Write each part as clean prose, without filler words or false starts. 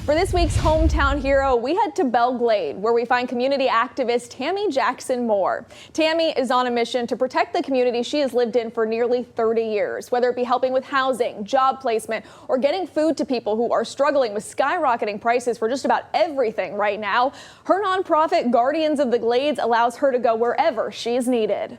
For this week's Hometown Hero, we head to Belle Glade, where we find community activist Tammy Jackson-Moore. Tammy is on a mission to protect the community she has lived in for nearly 30 years, whether it be helping with housing, job placement, or getting food to people who are struggling with skyrocketing prices for just about everything right now. Her nonprofit, Guardians of the Glades, allows her to go wherever she is needed.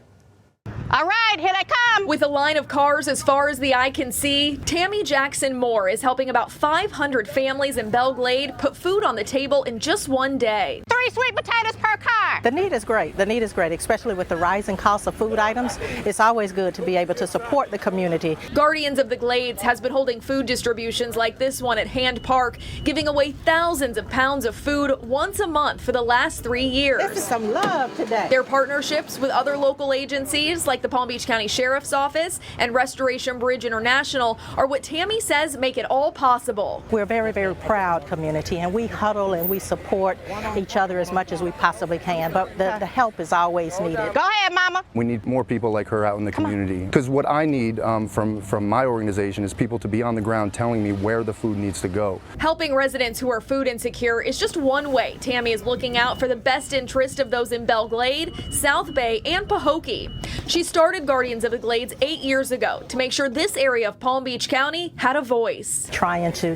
All right, here they come. With a line of cars as far as the eye can see, Tammy Jackson-Moore is helping about 500 families in Belle Glade put food on the table in just one day. 3 sweet potatoes per car. The need is great. The need is great, especially with the rising cost of food items. It's always good to be able to support the community. Guardians of the Glades has been holding food distributions like this one at Hand Park, giving away thousands of pounds of food once a month for the last 3 years. This is some love today. Their partnerships with other local agencies like the Palm Beach County Sheriff's Office and Restoration Bridge International are what Tammy says make it all possible. We're a very, very proud community, and we huddle and we support each other as much as we possibly can, but the help is always needed. Go ahead, Mama. We need more people like her out in the community, because what I need from my organization is people to be on the ground telling me where the food needs to go. Helping residents who are food insecure is just one way Tammy is looking out for the best interest of those in Belle Glade, South Bay, and Pahokee. She started Guardians of the Glades 8 years ago to make sure this area of Palm Beach County had a voice. Trying to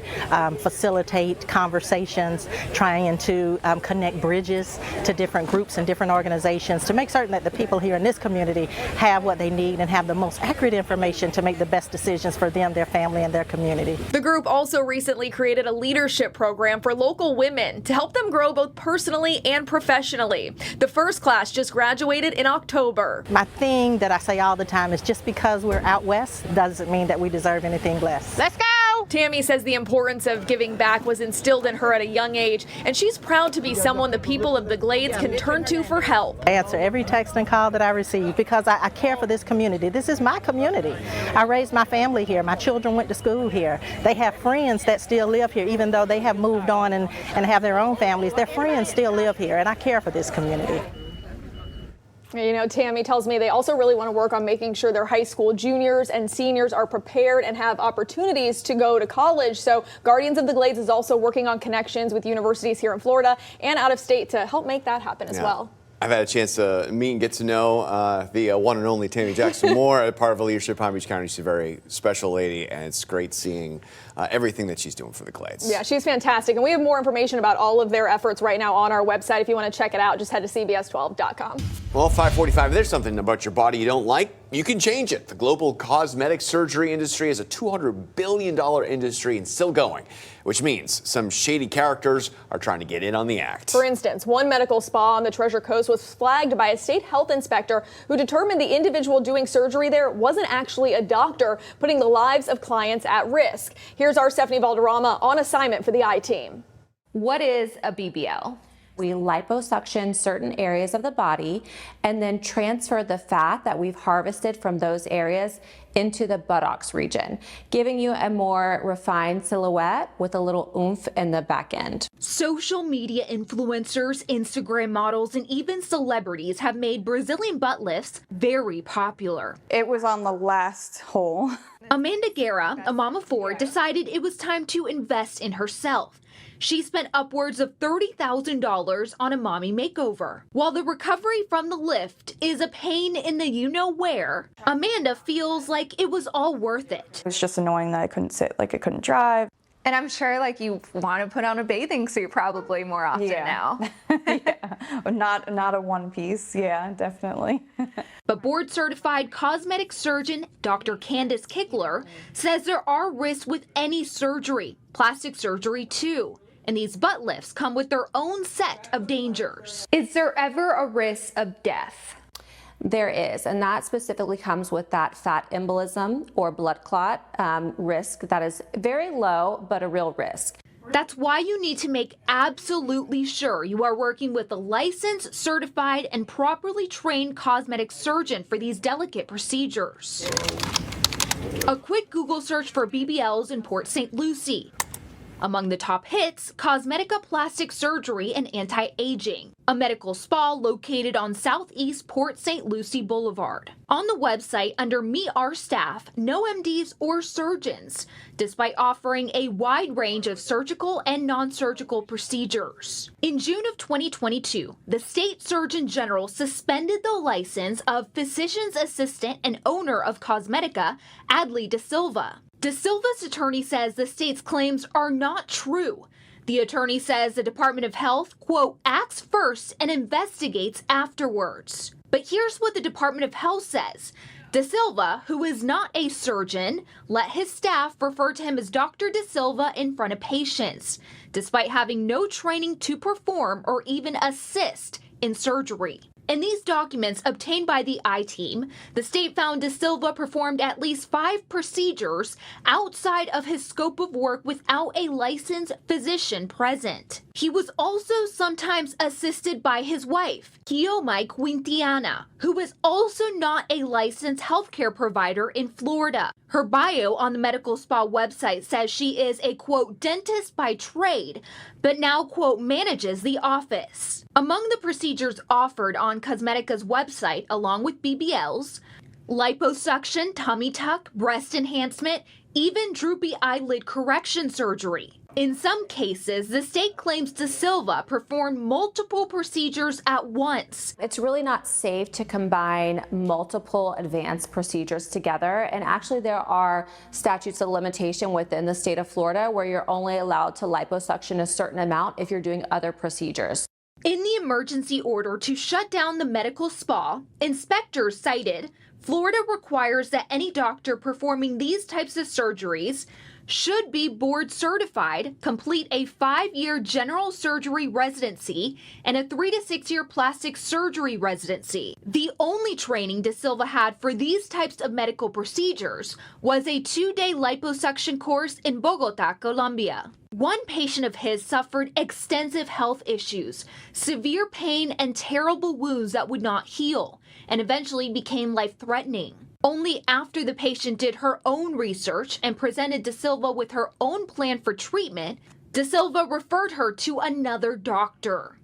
facilitate conversations, trying to connect bridges to different groups and different organizations to make certain that the people here in this community have what they need and have the most accurate information to make the best decisions for them, their family, and their community. The group also recently created a leadership program for local women to help them grow both personally and professionally. The first class just graduated in October. My thing that I say all the time is just because we're out west doesn't mean that we deserve anything less. Let's go. Tammy says the importance of giving back was instilled in her at a young age, and she's proud to be someone the people of the Glades can turn to for help. I answer every text and call that I receive because I care for this community. This is my community. I raised my family here. My children went to school here. They have friends that still live here, even though they have moved on and have their own families. Their friends still live here, and I care for this community. You know, Tammy tells me they also really want to work on making sure their high school juniors and seniors are prepared and have opportunities to go to college. So Guardians of the Glades is also working on connections with universities here in Florida and out of state to help make that happen as well. I've had a chance to meet and get to know the one and only Tammy Jackson-Moore, part of a leadership Palm Beach County. She's a very special lady, and it's great seeing everything that she's doing for the Glades. Yeah, she's fantastic. And we have more information about all of their efforts right now on our website. If you want to check it out, just head to cbs12.com. Well, 5:45, if there's something about your body you don't like, you can change it. The global cosmetic surgery industry is a $200 billion industry and still going, which means some shady characters are trying to get in on the act. For instance, one medical spa on the Treasure Coast was flagged by a state health inspector who determined the individual doing surgery there wasn't actually a doctor, putting the lives of clients at risk. Here's our Stephanie Valderrama on assignment for the I-Team. What is a BBL? We liposuction certain areas of the body and then transfer the fat that we've harvested from those areas into the buttocks region, giving you a more refined silhouette with a little oomph in the back end. Social media influencers, Instagram models, and even celebrities have made Brazilian butt lifts very popular. It was on the last hole. Amanda Guerra, a mom of 4, decided it was time to invest in herself. She spent upwards of $30,000 on a mommy makeover. While the recovery from the lift is a pain in the you-know-where, Amanda feels like it was all worth it. It was just annoying that I couldn't sit, like I couldn't drive. And I'm sure like you want to put on a bathing suit probably more often now. Yeah, not a one piece. Yeah, definitely. But board-certified cosmetic surgeon Dr. Candace Kickler says there are risks with any surgery, plastic surgery too. And these butt lifts come with their own set of dangers. Is there ever a risk of death? There is, and that specifically comes with that fat embolism or blood clot risk that is very low, but a real risk. That's why you need to make absolutely sure you are working with a licensed, certified, and properly trained cosmetic surgeon for these delicate procedures. A quick Google search for BBLs in Port St. Lucie. Among the top hits, Cosmetica Plastic Surgery and Anti-Aging, a medical spa located on Southeast Port St. Lucie Boulevard. On the website, under Meet Our Staff, no MDs or surgeons, despite offering a wide range of surgical and non-surgical procedures. In June of 2022, the state surgeon general suspended the license of physician's assistant and owner of Cosmetica, Adley De Silva. De Silva's attorney says the state's claims are not true. The attorney says the Department of Health, quote, acts first and investigates afterwards. But here's what the Department of Health says. De Silva, who is not a surgeon, let his staff refer to him as Dr. De Silva in front of patients, despite having no training to perform or even assist in surgery. In these documents obtained by the I-Team, the state found De Silva performed at least 5 procedures outside of his scope of work without a licensed physician present. He was also sometimes assisted by his wife, Kiomai Quintiana, who is also not a licensed healthcare provider in Florida. Her bio on the medical spa website says she is a, quote, dentist by trade, but now, quote, manages the office. Among the procedures offered on Cosmetica's website, along with BBLs, liposuction, tummy tuck, breast enhancement, even droopy eyelid correction surgery. In some cases, the state claims De Silva performed multiple procedures at once. It's really not safe to combine multiple advanced procedures together. And actually, there are statutes of limitation within the state of Florida where you're only allowed to liposuction a certain amount if you're doing other procedures. In the emergency order to shut down the medical spa, inspectors cited, Florida requires that any doctor performing these types of surgeries should be board certified, complete a 5-year general surgery residency, and a 3 to 6 year plastic surgery residency. The only training De Silva had for these types of medical procedures was a 2-day liposuction course in Bogota, Colombia. One patient of his suffered extensive health issues, severe pain, and terrible wounds that would not heal, and eventually became life-threatening. Only after the patient did her own research and presented De Silva with her own plan for treatment, De Silva referred her to another doctor.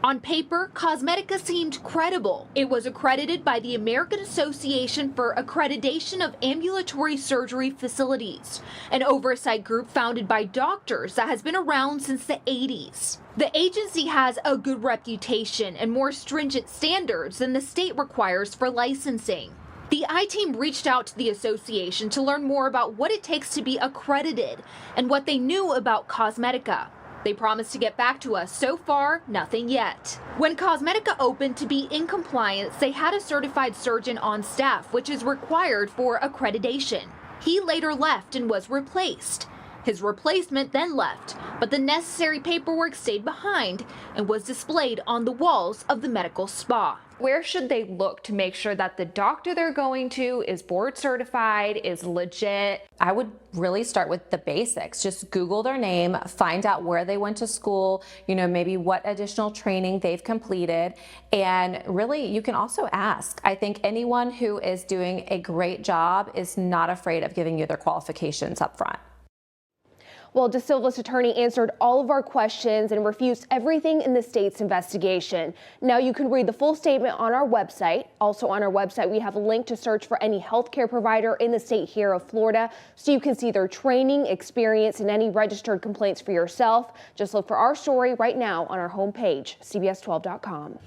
On paper, Cosmetica seemed credible. It was accredited by the American Association for Accreditation of Ambulatory Surgery Facilities, an oversight group founded by doctors that has been around since the 80s. The agency has a good reputation and more stringent standards than the state requires for licensing. The I-Team reached out to the association to learn more about what it takes to be accredited and what they knew about Cosmetica. They promised to get back to us. So far, nothing yet. When Cosmetica opened to be in compliance, they had a certified surgeon on staff, which is required for accreditation. He later left and was replaced. His replacement then left, but the necessary paperwork stayed behind and was displayed on the walls of the medical spa. Where should they look to make sure that the doctor they're going to is board certified, is legit? I would really start with the basics. Just Google their name, find out where they went to school, maybe what additional training they've completed. And really, you can also ask. I think anyone who is doing a great job is not afraid of giving you their qualifications up front. Well, De Silva's attorney answered all of our questions and refused everything in the state's investigation. Now you can read the full statement on our website. Also on our website, we have a link to search for any healthcare provider in the state here of Florida, so you can see their training, experience, and any registered complaints for yourself. Just look for our story right now on our homepage, CBS12.com.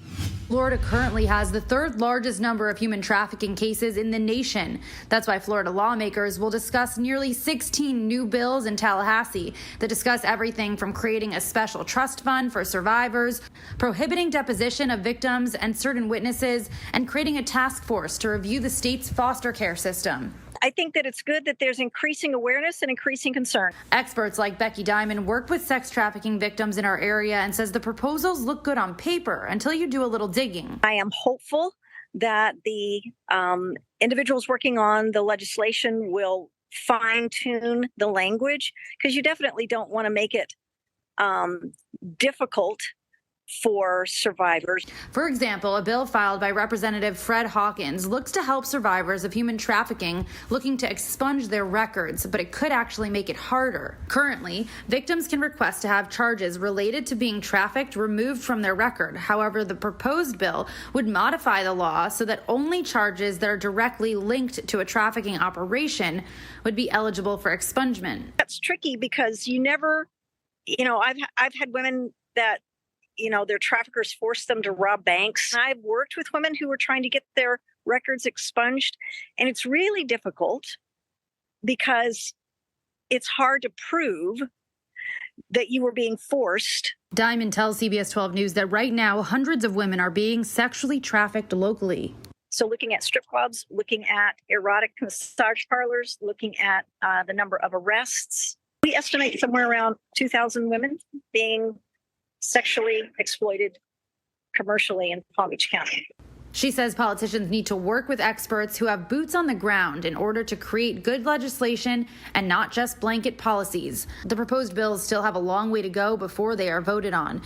Florida currently has the 3rd largest number of human trafficking cases in the nation. That's why Florida lawmakers will discuss nearly 16 new bills in Tallahassee that discuss everything from creating a special trust fund for survivors, prohibiting deposition of victims and certain witnesses, and creating a task force to review the state's foster care system. I think that it's good that there's increasing awareness and increasing concern. Experts like Becky Diamond work with sex trafficking victims in our area and says the proposals look good on paper until you do a little digging. I am hopeful that the individuals working on the legislation will fine-tune the language, because you definitely don't want to make it difficult for survivors. For example, a bill filed by Representative Fred Hawkins looks to help survivors of human trafficking looking to expunge their records, but it could actually make it harder. Currently, victims can request to have charges related to being trafficked removed from their record. However, the proposed bill would modify the law so that only charges that are directly linked to a trafficking operation would be eligible for expungement. That's tricky because you never, I've had women that their traffickers forced them to rob banks. I've worked with women who were trying to get their records expunged, and it's really difficult because it's hard to prove that you were being forced. Diamond tells CBS 12 News that right now, hundreds of women are being sexually trafficked locally. So looking at strip clubs, looking at erotic massage parlors, looking at the number of arrests, we estimate somewhere around 2,000 women being sexually exploited commercially in Palm Beach County. She says politicians need to work with experts who have boots on the ground in order to create good legislation and not just blanket policies. The proposed bills still have a long way to go before they are voted on.